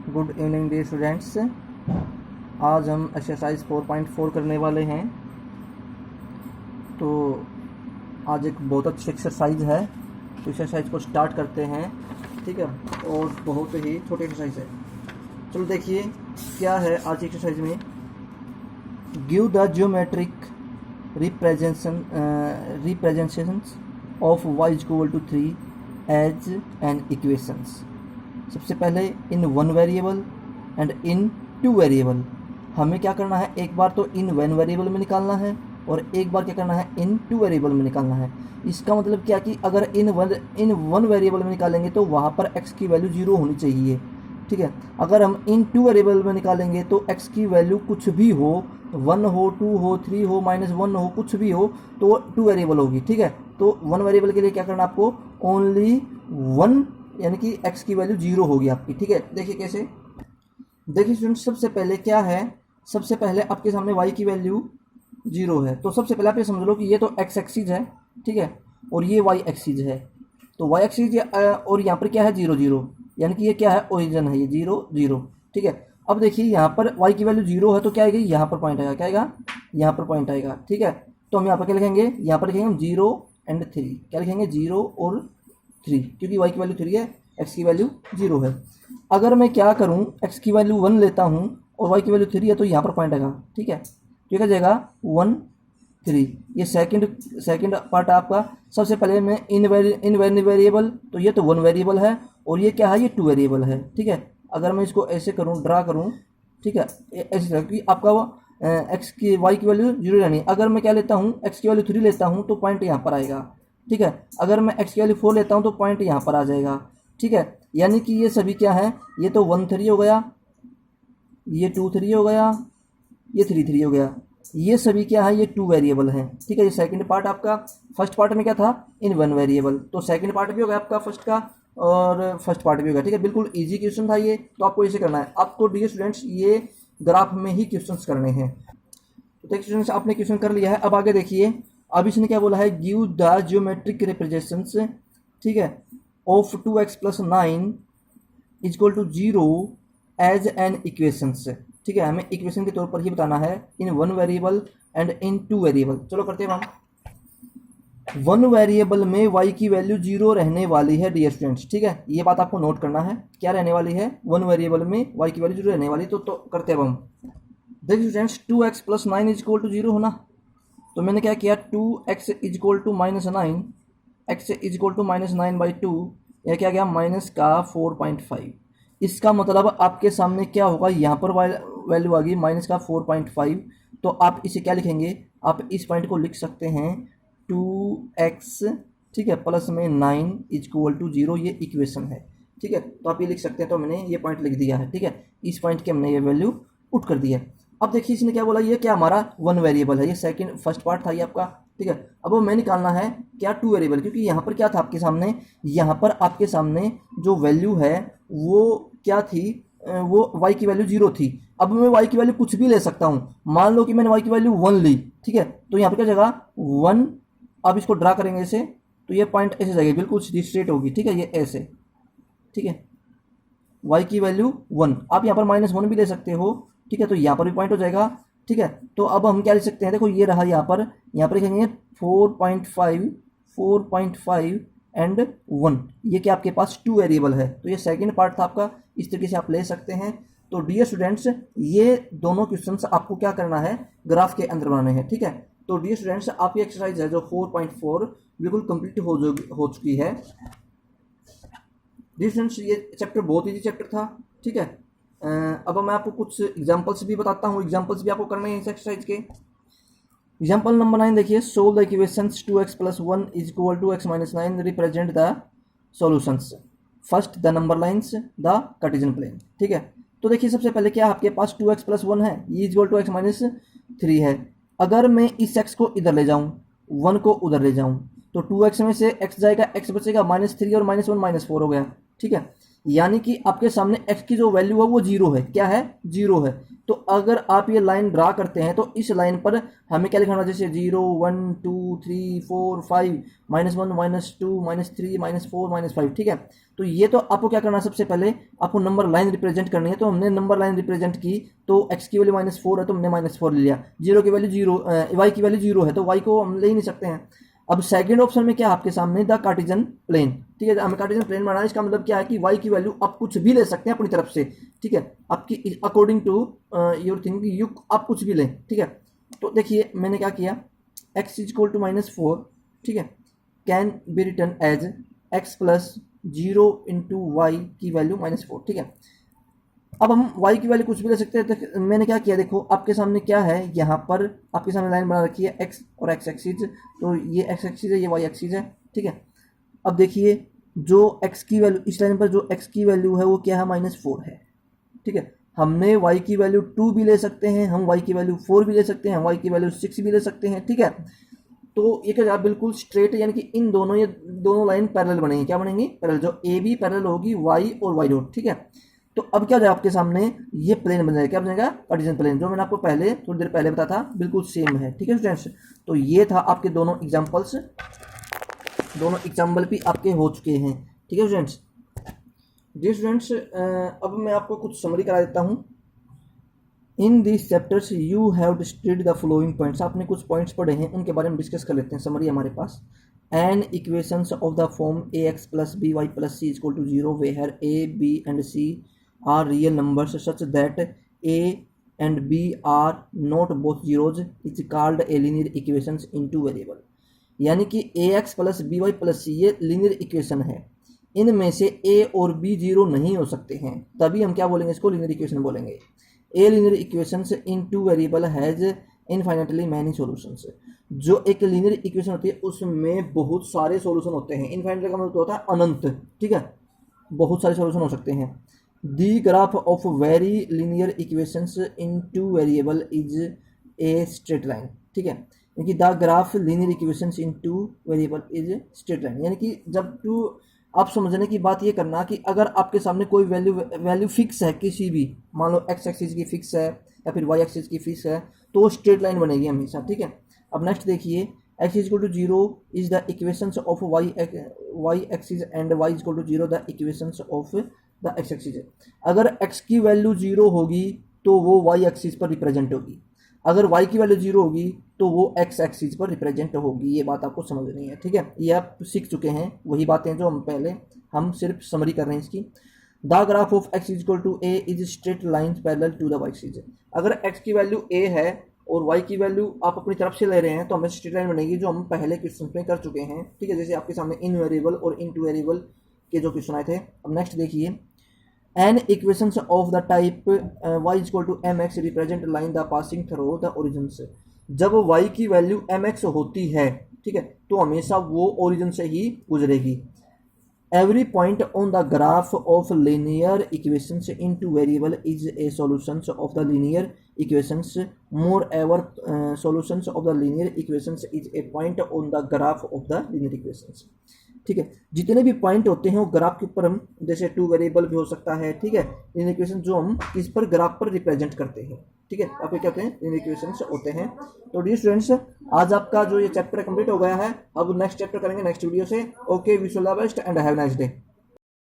Good evening dear students. आज हम exercise 4.4 करने वाले हैं। तो आज एक बहुत अच्छी एक्सरसाइज है, तो एक्सरसाइज को स्टार्ट करते हैं। ठीक है, और बहुत ही छोटी एक्सरसाइज है। चलो देखिए क्या है आज की एक्सरसाइज में। Give the geometric representations of y equal to 3 as an equations. सबसे पहले in one variable and in two variable. हमें क्या करना है, एक बार तो इन वन वेरिएबल में निकालना है और एक बार क्या करना है, इन टू वेरिएबल में निकालना है। इसका मतलब क्या कि अगर इन वन वेरिएबल में निकालेंगे तो वहाँ पर x की वैल्यू 0 होनी चाहिए। ठीक है, अगर हम इन टू वेरिएबल में निकालेंगे तो x की वैल्यू कुछ भी हो, 1 हो, 2 हो, 3 हो, -1 हो, कुछ भी हो, तो टू वेरिएबल होगी। ठीक है, तो वन वेरिएबल के लिए क्या करना आपको, ओनली 1, यानी कि x की वैल्यू 0 होगी आपकी। ठीक है, देखिए कैसे। देखिए स्टूडेंट, सबसे पहले क्या है, सबसे पहले आपके सामने y की वैल्यू 0 है। तो सबसे पहले आप ये समझ लो कि ये तो x एक्सिस है, ठीक है, और ये y एक्सिस है। तो y एक्सिस और यहाँ पर क्या है, 0 0, यानी कि ये क्या है, ओरिजिन है, ये 0 0। ठीक है, अब देखिए यहाँ पर y की वैल्यू 0 है तो क्या आएगी, यहाँ पर पॉइंट आएगा, क्या आएगा, यहाँ पर पॉइंट आएगा। ठीक है, तो हम यहाँ पर क्या लिखेंगे, यहाँ पर लिखेंगे हम 0 एंड 3। क्या लिखेंगे, 0 और 3, क्योंकि y की वैल्यू 3 है, x की वैल्यू 0 है। अगर मैं क्या करूँ, x की वैल्यू 1 लेता हूँ और y की वैल्यू 3 है, तो यहाँ पर पॉइंट आएगा। ठीक है, तो क्या जाएगा 1 3। ये सेकंड पार्ट आपका। सबसे पहले मैं इन वेरिएबल, तो ये तो 1 वेरिएबल है और ये क्या है, ये 2 वेरिएबल है। ठीक है, अगर मैं इसको ऐसे करूँ, ड्रा करूँ, ठीक है, ऐसे क्योंकि आपका वो x की y की वैल्यू 0 रहनी। अगर मैं क्या लेता हूँ, x की वैल्यू 3 लेता हूँ तो पॉइंट यहाँ पर आएगा। ठीक है, अगर मैं x की वैल्यू 4 लेता हूँ तो पॉइंट यहाँ पर आ जाएगा। ठीक है, यानी कि ये सभी क्या है, ये तो 1 3 हो गया, ये 2 3 हो गया, ये 3 3 हो गया। ये सभी क्या है, ये 2 वेरिएबल हैं। ठीक है, ये सेकंड पार्ट आपका। फर्स्ट पार्ट में क्या था, इन 1 वेरिएबल, तो सेकंड पार्ट भी हो गया आपका फर्स्ट का और फर्स्ट पार्ट भी हो गया। ठीक है, बिल्कुल इजी क्वेश्चन था ये, तो आपको इसे करना है। आपको डियर स्टूडेंट्स ये ग्राफ में ही क्वेश्चंस करने हैं। तो देखिए स्टूडेंट्स, आपने क्वेश्चन कर लिया है। अब आगे देखिए, अब इसने क्या बोला है, गिव द ज्योमेट्रिक रिप्रेजेंटेशंस, ठीक है, of 2x + 9 equal to 0 as an equations. ठीक है, हमें इक्वेशन के तौर पर ही बताना है, इन one variable and in two variable. चलो करते हैं हम। वन वेरिएबल में y की वैल्यू 0 रहने वाली है डियर स्टूडेंट्स। ठीक है, ये बात आपको नोट करना है, क्या रहने वाली है, वन वेरिएबल में y की वैल्यू 0 रहने वाली। तो करते हैं हम। देखिए स्टूडेंट्स, 2x + 9 इक्वल टू 0 होना, तो मैंने क्या किया, 2x equal to -9, x equal to -9/2, यह क्या गया, माइनस का 4.5। इसका मतलब आपके सामने क्या होगा, यहाँ पर वैल्यू आ गई माइनस का 4.5। तो आप इसे क्या लिखेंगे, आप इस पॉइंट को लिख सकते हैं 2x, ठीक है, प्लस में 9 इक्वल टू 0, ये इक्वेशन है। ठीक है, तो आप ये लिख सकते हैं। तो मैंने ये पॉइंट लिख दिया है। ठीक है, इस पॉइंट के हमने ये वैल्यू पुट कर दिया है। अब देखिए इसने क्या बोला, ये क्या हमारा 1 वेरिएबल है, ये सेकंड फर्स्ट पार्ट था ये आपका। ठीक है, अब हमें निकालना है क्या, 2 वेरिएबल, क्योंकि यहाँ पर क्या था आपके सामने, यहाँ पर आपके सामने जो वैल्यू है वो क्या थी, वो y की वैल्यू 0 थी। अब मैं y की वैल्यू कुछ भी ले सकता हूँ। मान लो कि मैंने y की वैल्यू 1 ली, ठीक है, तो यहाँ पर क्या जाएगा 1। अब इसको ड्रा करेंगे ऐसे, तो ये पॉइंट ऐसे जाएगी, बिल्कुल सीधी स्ट्रेट होगी। ठीक है, ये ऐसे। ठीक है, y की वैल्यू 1, आप यहाँ पर -1 भी ले सकते हो। ठीक है, तो यहाँ पर भी पॉइंट हो जाएगा। ठीक है, तो अब हम क्या लिख सकते हैं, देखो ये रहा, यहाँ पर लिखेंगे 4.5 एंड 1। ये क्या आपके पास 2 वेरिएबल है, तो ये सेकंड पार्ट था आपका। इस तरीके से आप ले सकते हैं। तो डियर स्टूडेंट्स, ये दोनों क्वेश्चंस आपको क्या करना है, ग्राफ के अंदर बनाने हैं। ठीक है, तो डियर स्टूडेंट्स, आपकी एक्सरसाइज है जो 4.4 बिल्कुल कंप्लीट हो चुकी है। डियर स्टूडेंट्स, ये चैप्टर बहुत ईजी चैप्टर था। ठीक है, अब मैं आपको कुछ एग्जांपल्स भी बताता हूँ, एग्जांपल्स भी आपको करने हैं इस एक्सरसाइज के। एग्जांपल नंबर 9 देखिए, solve the equations 2x + 1 equal to x - 9 represent the solutions. First the number lines the Cartesian plane. ठीक है, तो देखिए सबसे पहले क्या आपके पास 2x + 1 है, ये इक्वल टू x - 3 है। अगर मैं इस x को इधर ले जाऊँ, 1 को उधर ले जाऊँ, तो 2x में से x जाएगा, x बचेगा -3 और -1 -4 हो गया। ठीक है, यानी कि आपके सामने x की जो वैल्यू है वो 0 है। क्या है, 0 है। तो अगर आप ये लाइन ड्रा करते हैं तो इस लाइन पर हमें क्या लिखना है, जैसे 0 1 2 3 4 5 -1 -2 -3 -4 -5, ठीक है। तो ये तो आपको क्या करना है, सबसे पहले आपको नंबर लाइन रिप्रेजेंट करनी है। तो हमने नंबर लाइन रिप्रेजेंट की, तो x की वैल्यू -4 है तो हमने -4 ले लिया, 0 की वैल्यू 0, y की वैल्यू 0 है तो y को हम ले ही नहीं सकते हैं। अब सेकंड ऑप्शन में क्या आपके सामने, द कार्टेशियन प्लेन, ठीक है। हमें कार्टेशियन प्लेन बनाना है, इसका मतलब क्या है कि y की वैल्यू आप कुछ भी ले सकते हैं अपनी तरफ से, ठीक है, आपकी according to your thing, you आप कुछ भी लें, ठीक है। तो देखिए मैंने क्या किया, x इज इक्वल टू -4, ठीक है, can be return as x plus 0 into y की वैल्यू -4, ठीक है। अब हम y की वैल्यू कुछ भी ले सकते हैं। तो मैंने क्या किया, देखो आपके सामने क्या है, यहाँ पर आपके सामने लाइन बना रखी है x और x एक्सिस, तो ये x एक्सिस है, ये y एक्सिस है, ठीक है। अब देखिए जो x की वैल्यू, इस लाइन पर जो x की वैल्यू है वो क्या है, -4 है, ठीक है। हमने y की वैल्यू 2 भी ले सकते हैं, हम y की वैल्यू 4 भी ले सकते हैं, हम y की वैल्यू 6 भी ले सकते हैं, ठीक है। तो ये क्या बिल्कुल स्ट्रेट, यानी कि इन दोनों, ये दोनों लाइन पैरेलल बनेंगी, क्या बनेंगी, पैरेलल, जो ए बी पैरेलल होगी y और y डॉट, ठीक है। तो अब क्या जाए आपके सामने, ये प्लेन बन जाएगा, क्या बनेगा, कार्टेशियन प्लेन, जो मैंने आपको पहले थोड़ी देर पहले बताया था, बिल्कुल सेम है, ठीक है स्टूडेंट्स। तो ये था आपके दोनों एग्जांपल्स, दोनों एग्जाम्पल भी आपके हो चुके हैं, ठीक है स्टूडेंट्स। जी स्टूडेंट्स, अब मैं आपको कुछ समरी करा देता हूँ। In this chapters you have studied the following points, आपने कुछ पॉइंट्स पढ़े हैं, उनके बारे में डिस्कस कर लेते हैं। समरी हमारे पास, an equations of the form ax plus b y plus c equal to 0 where a b and c are real numbers such that a and b are not both zeros is called a linear equations in two variable। यानी कि ax plus b y plus c ये linear equation है, इनमें से a और b zero नहीं हो सकते हैं, तभी हम क्या बोलेंगे, इसको लीनियर इक्वेशन बोलेंगे। A linear equations in two variable has infinitely many solutions. जो एक लीनियर इक्वेशन होती है उसमें बहुत सारे सॉल्यूशन होते हैं, इनफाइनेटली का मतलब होता है अनंत, ठीक है, बहुत सारे सॉल्यूशन हो सकते हैं। The graph of very linear equations in two variable is a straight line, ठीक है, यानी कि the graph linear equations in two variable is straight line, यानी कि जब टू, आप समझने की बात ये करना कि अगर आपके सामने कोई वैल्यू फिक्स है किसी भी, मान लो x एक्सिस की फिक्स है या फिर y एक्सिस की फिक्स है, तो स्ट्रेट लाइन बनेगी हमेशा, ठीक है। अब नेक्स्ट देखिए, x is equal to 0 is the equations of y axis and y is equal to 0 the equations of the x axis है। अगर x की वैल्यू 0 होगी तो वो y एक्सिस पर रिप्रेजेंट होगी, अगर y की वैल्यू 0 होगी तो वो x एक्सिस पर रिप्रेजेंट होगी। ये बात आपको समझनी है, ठीक है, ये आप सीख चुके हैं, वही बातें जो हम सिर्फ समरी कर रहे हैं इसकी। The graph of x is equal to a is straight line parallel to the y axis. अगर x की वैल्यू a है और y की वैल्यू आप अपनी तरफ से ले रहे हैं तो हमें स्ट्रेट लाइन बनेगी, जो हम पहले क्वेश्चन में कर चुके हैं, ठीक है, जैसे आपके सामने इन वेरिएबल और इन टू वेरिएबल के जो क्वेश्चन आए थे। अब नेक्स्ट देखिए, an equations of the type y is equal to m x represent line the passing through the origin से। जब y की वैल्यू एम एक्स होती है, ठीक है, तो हमेशा वो ओरिजिन से ही गुजरेगी। Every point on the graph of linear equations in two variable is a solutions of the linear equations. More ever solutions of the linear equations is a point on the graph of the linear equations, ठीक है। जितने भी point होते हैं वो graph के ऊपर, हम जैसे टू वेरिएबल भी हो सकता है, ठीक है, लीनियर इक्वेशन जो हम इस पर ग्राफ पर रिप्रेजेंट करते हैं, ठीक है, आपके क्या होते हैं, लीनियर इक्वेशंस होते हैं। तो डियर स्टूडेंट्स, आज आपका जो ये चैप्टर कंप्लीट हो गया है, अब नेक्स्ट चैप्टर करेंगे नेक्स्ट वीडियो से। Okay, wish you all the best and have a nice day.